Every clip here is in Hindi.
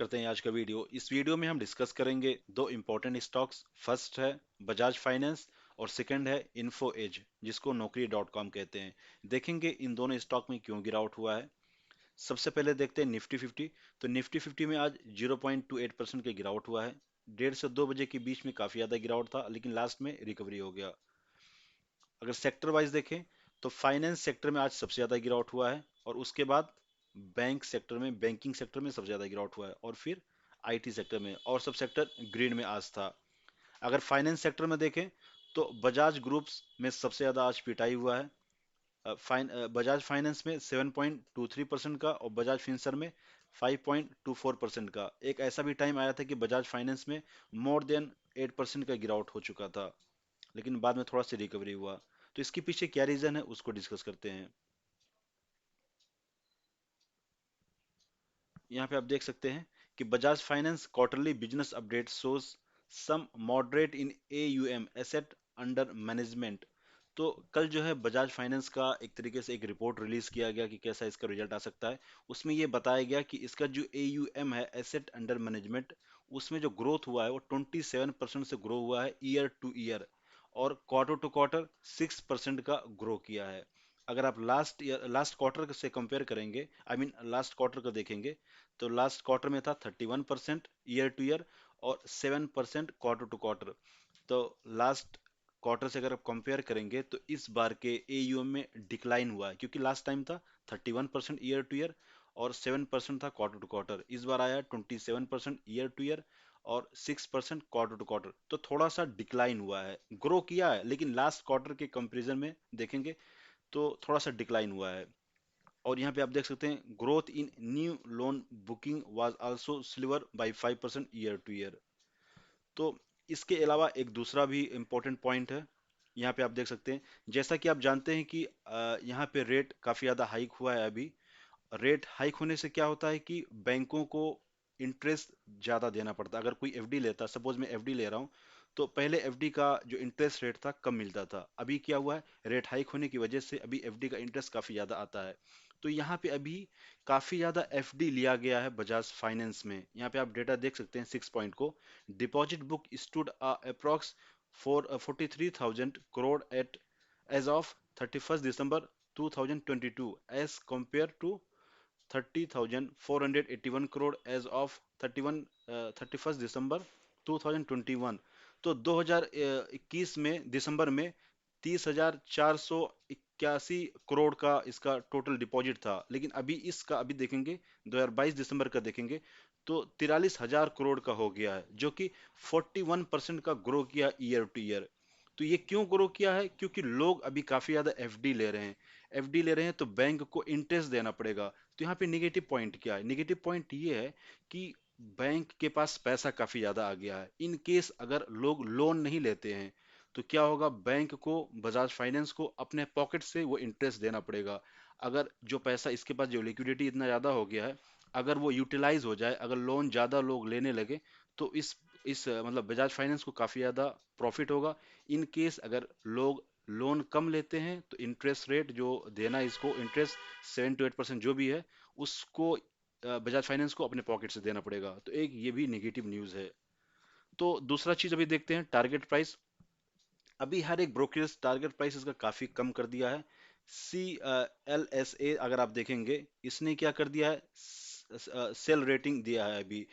करते हैं आज का वीडियो। इस वीडियो में हम डिस्कस करेंगे दो इंपॉर्टेंट स्टॉक्स। फर्स्ट है बजाज फाइनेंस और सेकंड है इन्फो एज, जिसको नौकरी डॉट कॉम कहते हैं। देखेंगे इन दोनों स्टॉक में क्यों गिरावट हुआ है। सबसे पहले देखते हैं निफ्टी फिफ्टी। तो निफ्टी फिफ्टी में आज 0.28% की गिरावट हुआ है। 1:30 से 2 बजे के बीच में काफी ज्यादा गिरावट था, लेकिन लास्ट में रिकवरी हो गया। अगर सेक्टर वाइज देखें तो फाइनेंस सेक्टर में आज सबसे ज्यादा गिरावट हुआ है, और उसके बाद बैंकिंग सेक्टर में सबसे ज्यादा गिरावट हुआ है, और फिर आईटी सेक्टर में, और सब सेक्टर ग्रीन में आज था। अगर फाइनेंस सेक्टर में देखें तो बजाज ग्रुप्स में सबसे ज्यादा आज पिटाई हुआ है। बजाज फाइनेंस में 7.23% का, और बजाज फिंसर में 5.24% का। एक ऐसा भी टाइम आया था कि बजाज फाइनेंस में मोर देन 8% का गिरावट हो चुका था, लेकिन बाद में थोड़ा सा रिकवरी हुआ। तो इसके पीछे क्या रीजन है उसको डिस्कस करते हैं। यहाँ पे आप देख सकते हैं कि Bajaj Finance quarterly business update shows some moderate in AUM asset under management. तो कल जो है बजाज फाइनेंस का एक तरीके से एक रिपोर्ट रिलीज किया गया कि कैसा इसका रिजल्ट आ सकता है। उसमें ये बताया गया कि इसका जो एयूएम है, एसेट अंडर मैनेजमेंट, उसमें जो ग्रोथ हुआ है वो 27% से ग्रो हुआ है ईयर टू ईयर, और क्वार्टर टू क्वार्टर 6% का ग्रो किया है। अगर आप लास्ट क्वार्टर से कंपेयर करेंगे, आई मीन लास्ट क्वार्टर को देखेंगे, तो लास्ट क्वार्टर में था 31% ईयर टू ईयर, और 7% क्वार्टर टू क्वार्टर। तो लास्ट क्वार्टर से अगर आप कंपेयर करेंगे तो इस बार के एयूएम में डिक्लाइन हुआ है, क्योंकि लास्ट टाइम था 31% ईयर टू ईयर और 7% था क्वार्टर टू क्वार्टर। इस बार आया 27% ईयर टू ईयर और 6% क्वार्टर टू क्वार्टर। तो थोड़ा सा डिक्लाइन हुआ है, ग्रो किया है, लेकिन लास्ट क्वार्टर के कंपैरिजन में देखेंगे तो थोड़ा सा डिक्लाइन हुआ है। और यहाँ पे आप देख सकते हैं growth in new loan booking was also sliver by 5% year to year. तो इसके अलावा एक दूसरा भी इम्पोर्टेंट पॉइंट है। यहाँ पे आप देख सकते हैं, जैसा कि आप जानते हैं कि यहाँ पे रेट काफी ज्यादा हाइक हुआ है अभी। रेट हाइक होने से क्या होता है कि बैंकों को इंटरेस्ट ज्यादा देना पड़ता है। अगर कोई एफडी लेता, सपोज मैं एफडी ले रहा हूँ, तो पहले एफडी का जो इंटरेस्ट रेट था कम मिलता था। अभी क्या हुआ है, रेट हाइक होने की वजह से अभी एफडी का इंटरेस्ट काफी ज्यादा आता है। तो यहाँ पे अभी काफी ज्यादा एफडी लिया गया है बजाज फाइनेंस में। यहाँ पे आप डेटा देख सकते हैं 6 पॉइंट को। Deposit book stood approx for 43,000 crore at as of 31 December 2022 as compared to 30,481 crore as of 31 December 2021। तो 2021 में दिसंबर में 30,481 करोड़ का इसका टोटल डिपॉजिट था, लेकिन अभी इसका अभी देखेंगे 2022 दिसंबर का देखेंगे तो 43,000 करोड़ का हो गया है, जो कि 41% का ग्रो किया ईयर टू ईयर। तो ये क्यों ग्रो किया है, क्योंकि लोग अभी काफी ज्यादा एफडी ले रहे हैं। एफडी ले रहे हैं तो बैंक को इंटरेस्ट देना पड़ेगा। तो यहाँ पे निगेटिव पॉइंट क्या है, निगेटिव पॉइंट ये है कि बैंक के पास पैसा काफी ज्यादा आ गया है। इन केस अगर लोग लोन नहीं लेते हैं तो क्या होगा, बैंक को, बजाज फाइनेंस को अपने पॉकेट से वो इंटरेस्ट देना पड़ेगा। अगर जो पैसा इसके पास, जो लिक्विडिटी इतना ज्यादा हो गया है, अगर वो यूटिलाइज हो जाए, अगर लोन ज्यादा लोग लेने लगे, तो मतलब बजाज फाइनेंस को काफी ज्यादा प्रॉफिट होगा। इन केस अगर लोग लोन कम लेते हैं तो इंटरेस्ट रेट जो देना है, इसको इंटरेस्ट 7 to 8% जो भी है, उसको बजाज फाइनेंस को अपने पॉकेट से देना पड़ेगा। तो एक ये भी नेगेटिव न्यूज है। तो दूसरा चीज अभी देखते हैं टारगेट प्राइस। अभी हर एक ब्रोकरेज टारगेट प्राइस इसका काफी कम कर दिया है। सी एल एस ए अगर आप देखेंगे, इसने क्या कर दिया है, सेल रेटिंग दिया है अभी।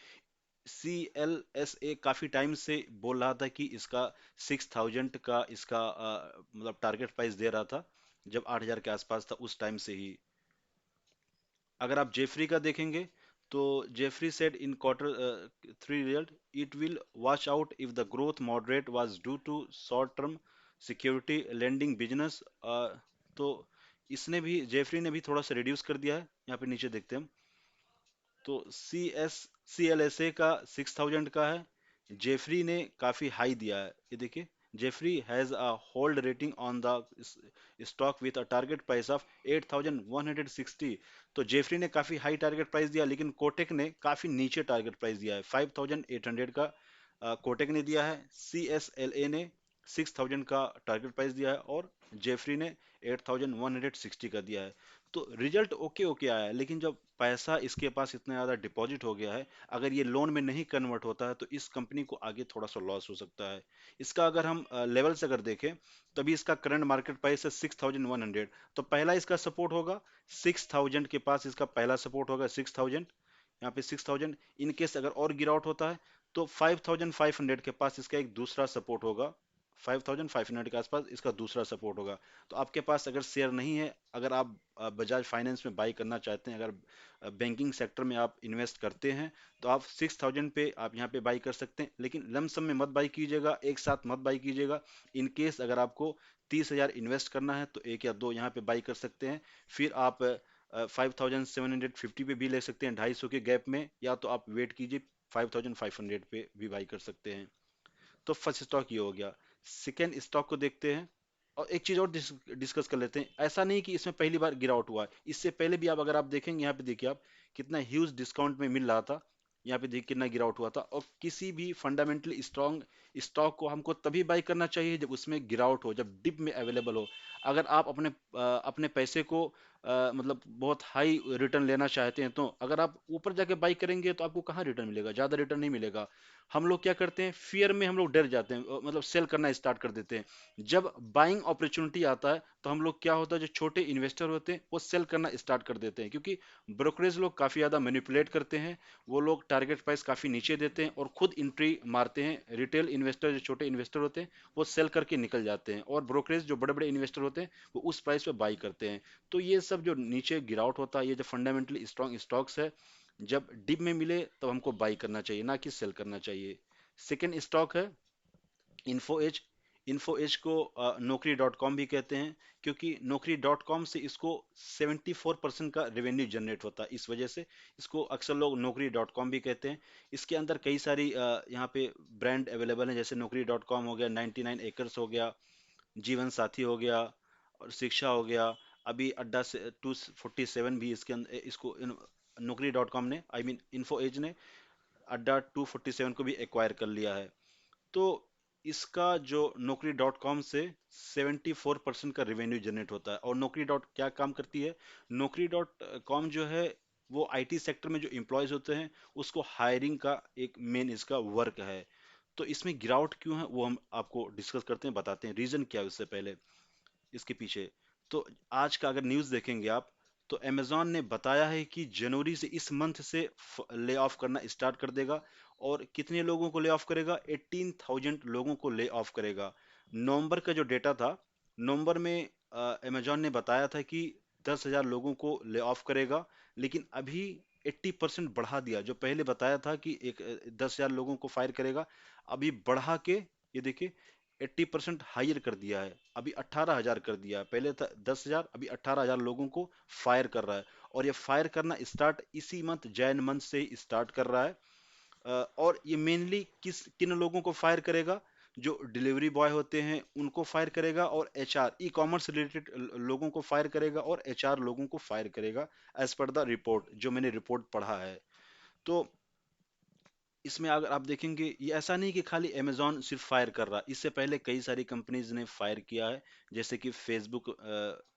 सी एल एस ए काफी टाइम से बोल रहा था कि इसका 6,000 का इसका मतलब टारगेट प्राइस दे रहा था, जब 8,000 के आसपास था उस टाइम से ही। अगर आप जेफरी का देखेंगे तो Jefferies said in quarter 3 result, it will watch out if the growth moderate was due to short term security lending business. तो इसने भी, जेफरी ने भी थोड़ा सा रिड्यूस कर दिया है। यहाँ पे नीचे देखते हैं हम, तो सी एल एस ए का 6,000 का है। जेफरी ने काफी हाई दिया है, ये देखिए। Jefferies has a hold rating on the stock with a target price of 8,160। तो जेफरी ने काफी हाई टारगेट प्राइस दिया, लेकिन कोटेक ने काफी नीचे टारगेट प्राइस दिया है, 5,800 का कोटेक ने दिया है। सी एस एल ए ने 6,000 का टारगेट प्राइस दिया है, और जेफरी ने 8,160 का दिया है। तो रिजल्ट ओके ओके आया है, लेकिन जब पैसा इसके पास इतना ज्यादा डिपॉजिट हो गया है, अगर ये लोन में नहीं कन्वर्ट होता है तो इस कंपनी को आगे थोड़ा सा लॉस हो सकता है। इसका अगर हम लेवल से अगर देखें, तभी इसका करंट मार्केट प्राइस है 6,100। तो पहला इसका सपोर्ट होगा 6,000 के पास, इसका पहला सपोर्ट होगा 6,000, यहाँ पे 6,000। इन केस अगर और गिरावट होता है तो 5,500 के पास इसका एक दूसरा सपोर्ट होगा, 5,500 के आसपास इसका दूसरा सपोर्ट होगा। तो आपके पास अगर शेयर नहीं है, अगर आप बजाज फाइनेंस में बाई करना चाहते हैं, अगर बैंकिंग सेक्टर में आप इन्वेस्ट करते हैं, तो आप 6,000 पे आप यहाँ पे बाई कर सकते हैं, लेकिन लमसम में मत बाई कीजिएगा, एक साथ मत बाई कीजिएगा। इन केस अगर आपको 30,000 इन्वेस्ट करना है तो एक या दो यहाँ पे बाई कर सकते हैं। फिर आप 5,750 पे भी ले सकते हैं 250 के गैप में, या तो आप वेट कीजिए 5,500 पे भी बाई कर सकते हैं। तो फर्स्ट स्टॉक ये हो गया। सेकेंड स्टॉक को देखते हैं, और एक चीज और डिस्कस कर लेते हैं। ऐसा नहीं कि इसमें पहली बार गिरावट हुआ है, इससे पहले भी आप अगर आप देखेंगे, यहाँ पे देखिए आप कितना ह्यूज डिस्काउंट में मिल रहा था, यहाँ पे देखिए कितना गिरावट हुआ था। और किसी भी फंडामेंटली स्ट्रॉन्ग स्टॉक को हमको तभी बाई करना चाहिए जब उसमें गिरावट हो, जब डिप में अवेलेबल हो। अगर आप अपने पैसे को मतलब बहुत हाई रिटर्न लेना चाहते हैं, तो अगर आप ऊपर जाके बाई करेंगे तो आपको कहाँ रिटर्न मिलेगा, ज्यादा रिटर्न नहीं मिलेगा। हम लोग क्या करते हैं, फियर में हम लोग डर जाते हैं, मतलब सेल करना स्टार्ट कर देते हैं। जब बाइंग अपॉर्चुनिटी आता है तो हम लोग क्या होता है, जो छोटे इन्वेस्टर होते हैं वो सेल करना स्टार्ट कर देते हैं, क्योंकि ब्रोकरेज लोग काफी ज्यादा मैनिपुलेट करते हैं। वो लोग टारगेट प्राइस काफी नीचे देते हैं और खुद एंट्री मारते हैं। रिटेल इन्वेस्टर, जो छोटे इन्वेस्टर होते हैं, वो सेल करके निकल जाते हैं, और ब्रोकरेज जो बड़े बड़े इन्वेस्टर होते हैं वो उस प्राइस पे बाई करते हैं। तो ये सब जो नीचे गिरावट होता है, ये जो फंडामेंटली स्ट्रॉन्ग स्टॉक्स है, जब डिप में मिले तब हमको बाई करना चाहिए, ना कि सेल करना चाहिए। सेकेंड स्टॉक है इन्फो एज। इन्फो एज को नौकरी डॉट कॉम भी कहते हैं, क्योंकि नौकरी डॉट कॉम से इसको 74% का रेवेन्यू जनरेट होता है, इस वजह से इसको अक्सर लोग नौकरी डॉट कॉम भी कहते हैं। इसके अंदर कई सारी यहाँ पे ब्रांड अवेलेबल हैं, जैसे नौकरी डॉट कॉम हो गया, 99 एकर्स हो गया, जीवन साथी हो गया, और शिक्षा हो गया। अभी अड्डा से 247 भी इसके अंदर, इसको नौकरी डॉट कॉम ने, आई मीन इन्फो एज ने अड्डा 247 को भी एक्वायर कर लिया है। तो इसका जो नौकरी डॉट कॉम से 74% का रेवेन्यू जनरेट होता है। और नौकरी डॉट क्या काम करती है, नौकरी डॉट कॉम जो है वो आईटी सेक्टर में जो एम्प्लॉयज होते हैं उसको हायरिंग का एक मेन इसका वर्क है। तो इसमें गिरावट क्यों है वो हम आपको डिस्कस करते हैं, बताते हैं रीजन क्या है उससे पहले, इसके पीछे। तो आज का अगर न्यूज़ देखेंगे आप, तो अमेजॉन ने बताया है कि जनवरी से, इस मंथ से ले ऑफ करना स्टार्ट कर देगा। और कितने लोगों को ले ऑफ करेगा, 18,000 लोगों को ले ऑफ करेगा। नवंबर का जो डेटा था, नवंबर में अमेजॉन ने बताया था कि 10,000 लोगों को ले ऑफ करेगा, लेकिन अभी 80% बढ़ा दिया। जो पहले बताया था कि एक 10,000 लोगों को फायर करेगा, अभी बढ़ा के ये देखिए 80% हायर कर दिया है, अभी 18,000 कर दिया है। पहले था 10,000, अभी 18,000 लोगों को फायर कर रहा है। और ये फायर करना स्टार्ट इसी मंथ, जैन मंथ से ही स्टार्ट कर रहा है। और ये मेनली किन लोगों को फायर करेगा, जो डिलीवरी बॉय होते हैं उनको फायर करेगा, और एचआर ई कॉमर्स रिलेटेड लोगों को फायर करेगा, और एचआर लोगों को फायर करेगा, एज पर द रिपोर्ट, जो मैंने रिपोर्ट पढ़ा है। तो इसमें अगर आप देखेंगे, ये ऐसा नहीं कि खाली अमेजॉन सिर्फ फायर कर रहा, इससे पहले कई सारी कंपनीज ने फायर किया है। जैसे कि फेसबुक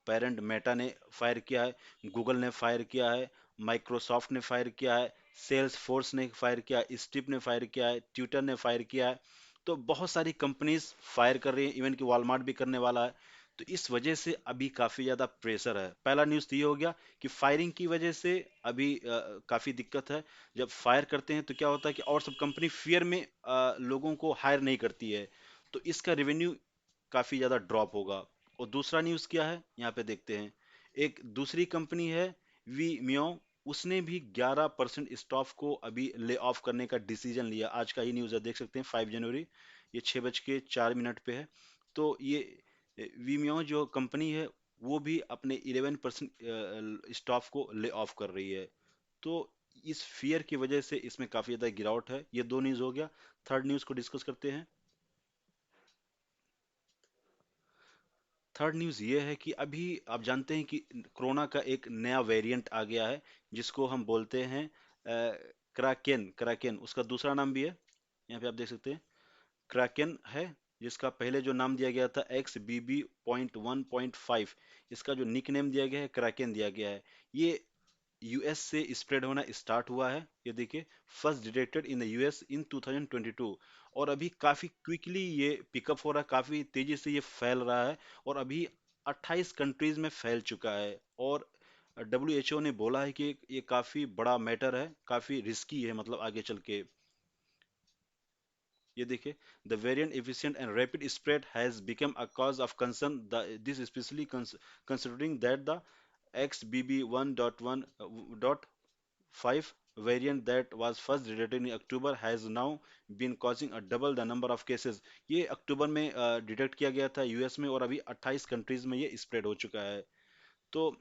पेरेंट मेटा ने फायर किया है, गूगल ने फायर किया है, माइक्रोसॉफ्ट ने फायर किया है, सेल्स फोर्स ने फायर किया है, स्ट्रिप ने फायर किया है, ट्विटर ने फायर किया है। तो बहुत सारी कंपनीज फायर कर रही है, इवन कि वॉलमार्ट भी करने वाला है। तो इस वजह से अभी काफी ज्यादा प्रेशर है। पहला न्यूज़ तो ये हो गया कि फायरिंग की वजह से अभी काफी दिक्कत है। जब फायर करते हैं तो क्या होता है कि और सब कंपनी फियर में लोगों को हायर नहीं करती है, तो इसका रेवेन्यू काफी ज्यादा ड्रॉप होगा। और दूसरा न्यूज़ क्या है, यहाँ पे देखते हैं। एक दूसरी कंपनी है वी म्यो, उसने भी 11% स्टाफ को अभी ले ऑफ करने का डिसीजन लिया। आज का ही न्यूज़ है, देख सकते हैं 5 जनवरी, ये 6:04 पे है। तो ये वीमियो जो कंपनी है वो भी अपने 11% स्टाफ को ले ऑफ कर रही है। तो इस फियर की वजह से इसमें काफी ज्यादा गिरावट है। ये दो न्यूज़ हो गया। थर्ड न्यूज़ को डिस्कस करते हैं। थर्ड न्यूज़ ये है कि अभी आप जानते हैं कि कोरोना का एक नया वेरिएंट आ गया है, जिसको हम बोलते हैं क्राकेन। क्राकेन उसका दूसरा नाम भी है, यहाँ पे आप देख सकते हैं, क्राकेन है। जिसका पहले जो नाम दिया गया था XBB.1.5, इसका जो निक नेम दिया गया है क्रैकेन दिया गया है। ये यूएस से स्प्रेड होना स्टार्ट हुआ है, ये देखिए, first detected in the US in 2022, और अभी काफी क्विकली ये पिकअप हो रहा है, काफी तेजी से ये फैल रहा है, और अभी 28 कंट्रीज में फैल चुका है। और डब्ल्यूएचओ ने बोला है कि ये काफी बड़ा मैटर है, काफी रिस्की है, मतलब आगे चल के। ये देखिए, the variant efficient and rapid spread has become a cause of concern, this specially considering that the XBB.1.5 variant that was first detected in October has now been causing a double the number of cases। ये अक्टूबर में डिटेक्ट किया गया था यूएस में, और अभी 28 कंट्रीज में ये स्प्रेड हो चुका है। तो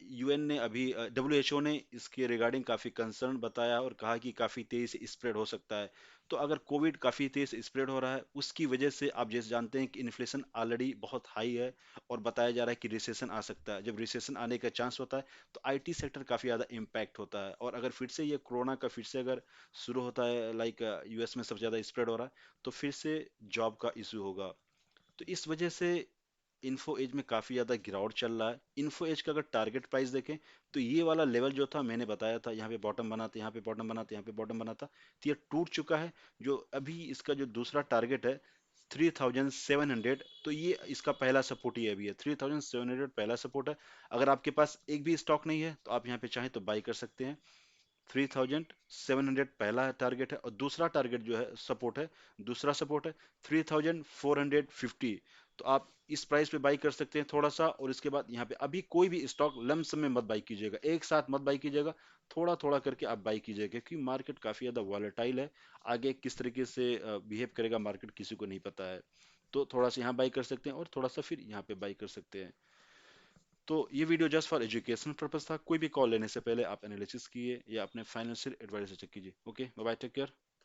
यूएन ने अभी, डब्ल्यूएचओ ने इसके रिगार्डिंग काफी कंसर्न बताया और कहा कि काफी तेजी से स्प्रेड हो सकता है। तो अगर कोविड काफी तेज से स्प्रेड हो रहा है, उसकी वजह से आप जैसे जानते हैं कि इन्फ्लेशन ऑलरेडी बहुत हाई है, और बताया जा रहा है कि रिसेशन आ सकता है। जब रिसेशन आने का चांस होता है, तो आईटी सेक्टर काफी ज्यादा इम्पैक्ट होता है, और अगर फिर से ये कोरोना का फिर से अगर शुरू होता है, लाइक यूएस में सबसे ज्यादा स्प्रेड हो रहा है, तो फिर से जॉब का इशू होगा। तो इस वजह से इन्फो एज में काफी ज्यादा गिरावट चल रहा है। इन्फो एज का अगर टारगेट प्राइस देखें, तो ये वाला लेवल जो था, मैंने बताया था, यहाँ पे बॉटम बनाते, यहाँ पे बॉटम बनाते, यहाँ पे बॉटम बनाता, तो ये टूट चुका है। जो अभी इसका जो दूसरा टारगेट है 3700, तो ये इसका पहला सपोर्ट ही अभी है, 3700 पहला सपोर्ट है। अगर आपके पास एक भी स्टॉक नहीं है, तो आप यहाँ पे चाहें तो बाई कर सकते हैं। 3700 पहला टारगेट है, और दूसरा टारगेट जो है सपोर्ट है, दूसरा सपोर्ट है 3450। तो आप इस प्राइस पे बाई कर सकते हैं थोड़ा सा, और इसके बाद यहाँ पे अभी कोई भी स्टॉक लमसम में मत बाई कीजिएगा, एक साथ मत बाई कीजिएगा, थोड़ा थोड़ा करके आप बाई कीजिएगा, क्योंकि मार्केट काफी ज्यादा वॉलेटाइल है। आगे किस तरीके से बिहेव करेगा मार्केट, किसी को नहीं पता है। तो थोड़ा सा यहाँ बाई कर सकते हैं, और थोड़ा सा फिर यहाँ पे बाई कर सकते हैं। तो ये video just for education purpose था। कोई भी कॉल लेने से पहले आप एनालिसिस कीजिए या अपने फाइनेंशियल एडवाइजर से चेक कीजिए। Okay, bye bye, take care.